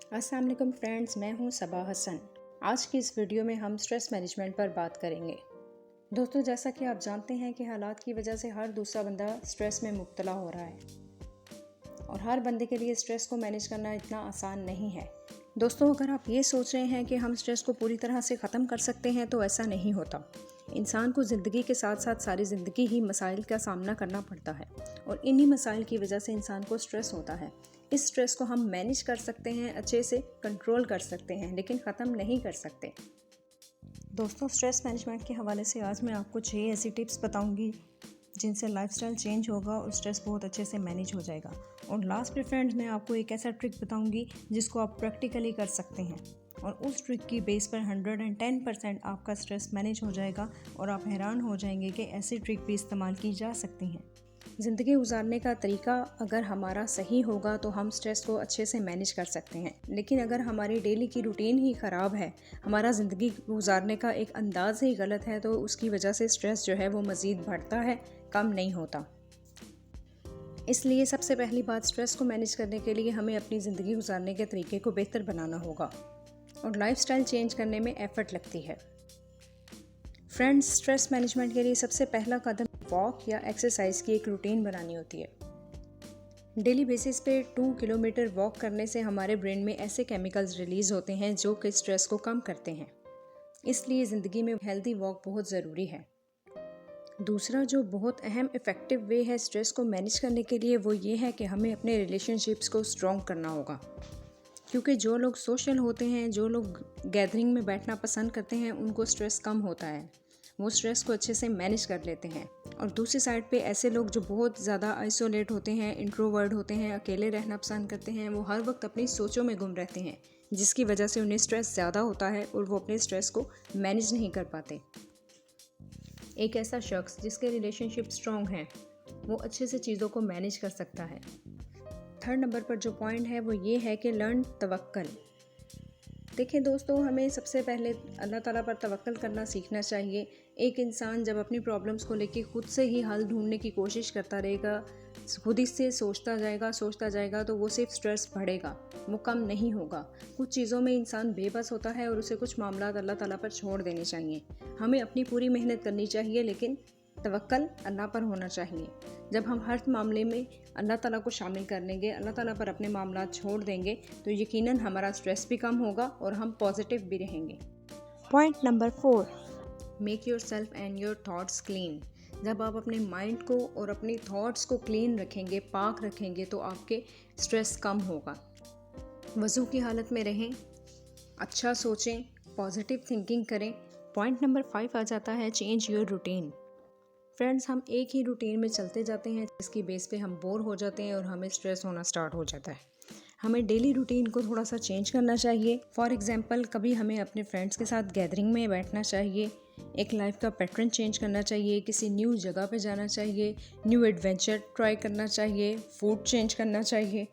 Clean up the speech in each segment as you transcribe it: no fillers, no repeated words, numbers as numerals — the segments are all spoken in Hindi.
अस्सलाम वालेकुम फ्रेंड्स, मैं हूं सबा हसन। आज की इस वीडियो में हम स्ट्रेस मैनेजमेंट पर बात करेंगे। दोस्तों, जैसा कि आप जानते हैं कि हालात की वजह से हर दूसरा बंदा स्ट्रेस में मुब्तला हो रहा है और हर बंदे के लिए स्ट्रेस को मैनेज करना इतना आसान नहीं है। दोस्तों, अगर आप ये सोच रहे हैं कि हम स्ट्रेस को पूरी तरह से ख़त्म कर सकते हैं तो ऐसा नहीं होता। इंसान को ज़िंदगी के साथ साथ सारी ज़िंदगी ही मसाइल का सामना करना पड़ता है और इन्हीं मसाइल की वजह से इंसान को स्ट्रेस होता है। इस स्ट्रेस को हम मैनेज कर सकते हैं, अच्छे से कंट्रोल कर सकते हैं, लेकिन ख़त्म नहीं कर सकते। दोस्तों, स्ट्रेस मैनेजमेंट के हवाले से आज मैं आपको 6 ऐसी टिप्स बताऊंगी जिनसे लाइफस्टाइल चेंज होगा और स्ट्रेस बहुत अच्छे से मैनेज हो जाएगा। और लास्ट में फ्रेंड्स, मैं आपको एक ऐसा ट्रिक बताऊंगी जिसको आप प्रैक्टिकली कर सकते हैं और उस ट्रिक की बेस पर 110% आपका स्ट्रेस मैनेज हो जाएगा और आप हैरान हो जाएंगे कि ऐसी ट्रिक भी इस्तेमाल की जा सकती हैं। ज़िंदगी गुजारने का तरीका अगर हमारा सही होगा तो हम स्ट्रेस को अच्छे से मैनेज कर सकते हैं, लेकिन अगर हमारी डेली की रूटीन ही ख़राब है, हमारा ज़िंदगी गुजारने का एक अंदाज़ ही गलत है, तो उसकी वजह से स्ट्रेस जो है वो मज़ीद बढ़ता है, कम नहीं होता। इसलिए सबसे पहली बात, स्ट्रेस को मैनेज करने के लिए हमें अपनी ज़िंदगी गुजारने के तरीके को बेहतर बनाना होगा और लाइफस्टाइल चेंज करने में एफ़र्ट लगती है। फ्रेंड्स, स्ट्रेस मैनेजमेंट के लिए सबसे पहला कदम वॉक या एक्सरसाइज की एक रूटीन बनानी होती है। डेली बेसिस पे 2 किलोमीटर वॉक करने से हमारे ब्रेन में ऐसे केमिकल्स रिलीज़ होते हैं जो कि स्ट्रेस को कम करते हैं। इसलिए ज़िंदगी में हेल्दी वॉक बहुत ज़रूरी है। दूसरा जो बहुत अहम इफ़ेक्टिव वे है स्ट्रेस को मैनेज करने के लिए, वो ये है कि हमें अपने रिलेशनशिप्स को स्ट्रॉन्ग करना होगा। क्योंकि जो लोग सोशल होते हैं, जो लोग गैदरिंग में बैठना पसंद करते हैं, उनको स्ट्रेस कम होता है, वो स्ट्रेस को अच्छे से मैनेज कर लेते हैं। और दूसरी साइड पे ऐसे लोग जो बहुत ज़्यादा आइसोलेट होते हैं, इंट्रोवर्ट होते हैं, अकेले रहना पसंद करते हैं, वो हर वक्त अपनी सोचों में गुम रहते हैं, जिसकी वजह से उन्हें स्ट्रेस ज़्यादा होता है और वो अपने स्ट्रेस को मैनेज नहीं कर पाते। एक ऐसा शख्स जिसके रिलेशनशिप स्ट्रॉन्ग हैं, वो अच्छे से चीज़ों को मैनेज कर सकता है। थर्ड नंबर पर जो पॉइंट है वो ये है कि लर्न तवक्कल। देखिए दोस्तों, हमें सबसे पहले अल्लाह ताला पर तवक्कल करना सीखना चाहिए। एक इंसान जब अपनी प्रॉब्लम्स को लेके खुद से ही हल ढूंढने की कोशिश करता रहेगा, खुद ही से सोचता जाएगा तो वो सिर्फ स्ट्रेस बढ़ेगा, वो कम नहीं होगा। कुछ चीज़ों में इंसान बेबस होता है और उसे कुछ मामलात अल्लाह ताला पर छोड़ देने चाहिए। हमें अपनी पूरी मेहनत करनी चाहिए, लेकिन तवक्कल अल्लाह पर होना चाहिए। जब हम हर मामले में अल्लाह ताला को शामिल कर लेंगे, अल्लाह ताला पर अपने मामलात छोड़ देंगे, तो यकीनन हमारा स्ट्रेस भी कम होगा और हम पॉजिटिव भी रहेंगे। Point number 4, make your self and your thoughts clean. जब आप अपने माइंड को और अपनी थॉट्स को क्लीन रखेंगे, पाक रखेंगे, तो आपके स्ट्रेस कम होगा। वज़ू की हालत में रहें, अच्छा सोचें, पॉजिटिव थिंकिंग करें। पॉइंट नंबर 5 आ जाता है चेंज योर रूटीन। फ्रेंड्स, हम एक ही रूटीन में चलते जाते हैं, जिसकी बेस पे हम बोर हो जाते हैं और हमें स्ट्रेस होना स्टार्ट हो जाता है। हमें डेली रूटीन को थोड़ा सा चेंज करना चाहिए। फॉर एग्जांपल, कभी हमें अपने फ्रेंड्स के साथ गैदरिंग में बैठना चाहिए, एक लाइफ का पैटर्न चेंज करना चाहिए, किसी न्यू जगह पे जाना चाहिए, न्यू एडवेंचर ट्राई करना चाहिए, फूड चेंज करना चाहिए,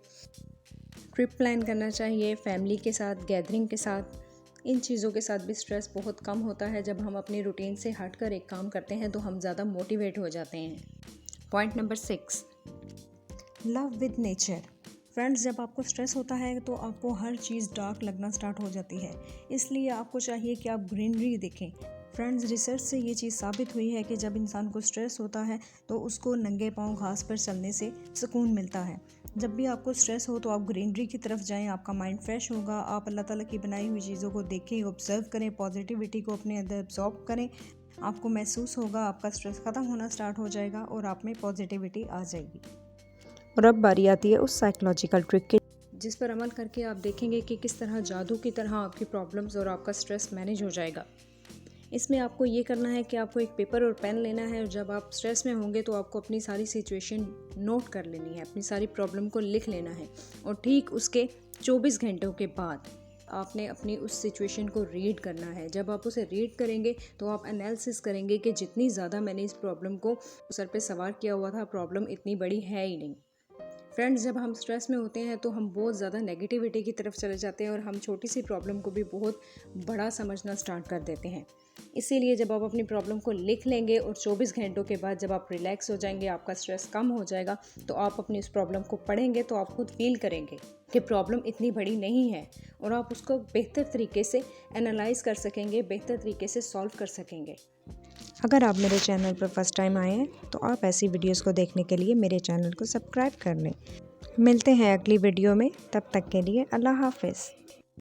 ट्रिप प्लान करना चाहिए फैमिली के साथ, गैदरिंग के साथ। इन चीज़ों के साथ भी स्ट्रेस बहुत कम होता है। जब हम अपनी रूटीन से हटकर एक काम करते हैं तो हम ज़्यादा मोटिवेट हो जाते हैं। Point number 6, love with nature. Friends, जब आपको स्ट्रेस होता है तो आपको हर चीज़ डार्क लगना स्टार्ट हो जाती है, इसलिए आपको चाहिए कि आप ग्रीनरी देखें। फ्रेंड्स, रिसर्च से ये चीज़ साबित हुई है कि जब इंसान को स्ट्रेस होता है तो उसको नंगे पांव घास पर चलने से सुकून मिलता है। जब भी आपको स्ट्रेस हो तो आप ग्रीनरी की तरफ जाएं, आपका माइंड फ्रेश होगा। आप अल्लाह ताला की बनाई हुई चीज़ों को देखें, ऑब्जर्व करें, पॉजिटिविटी को अपने अंदर एब्जॉर्ब करें। आपको महसूस होगा आपका स्ट्रेस ख़त्म होना स्टार्ट हो जाएगा और आप में पॉजिटिविटी आ जाएगी। और अब बारी आती है उस साइकोलॉजिकल ट्रिक की, जिस पर अमल करके आप देखेंगे कि किस तरह जादू की तरह आपकी प्रॉब्लम्स और आपका स्ट्रेस मैनेज हो जाएगा। इसमें आपको ये करना है कि आपको एक पेपर और पेन लेना है और जब आप स्ट्रेस में होंगे तो आपको अपनी सारी सिचुएशन नोट कर लेनी है, अपनी सारी प्रॉब्लम को लिख लेना है और ठीक उसके 24 घंटों के बाद आपने अपनी उस सिचुएशन को रीड करना है। जब आप उसे रीड करेंगे तो आप एनालिसिस करेंगे कि जितनी ज़्यादा मैंने इस प्रॉब्लम को सर पे सवार किया हुआ था, प्रॉब्लम इतनी बड़ी है ही नहीं। फ्रेंड्स, जब हम स्ट्रेस में होते हैं तो हम बहुत ज़्यादा नेगेटिविटी की तरफ चले जाते हैं और हम छोटी सी प्रॉब्लम को भी बहुत बड़ा समझना स्टार्ट कर देते हैं। इसीलिए जब आप अपनी प्रॉब्लम को लिख लेंगे और 24 घंटों के बाद जब आप रिलैक्स हो जाएंगे, आपका स्ट्रेस कम हो जाएगा, तो आप अपनी उस प्रॉब्लम को पढ़ेंगे तो आप खुद फील करेंगे कि प्रॉब्लम इतनी बड़ी नहीं है और आप उसको बेहतर तरीके से एनालाइज कर सकेंगे, बेहतर तरीके से सॉल्व कर सकेंगे। अगर आप मेरे चैनल पर फर्स्ट टाइम आए हैं तो आप ऐसी वीडियोस को देखने के लिए मेरे चैनल को सब्सक्राइब कर लें। मिलते हैं अगली वीडियो में, तब तक के लिए अल्लाह हाफिज़।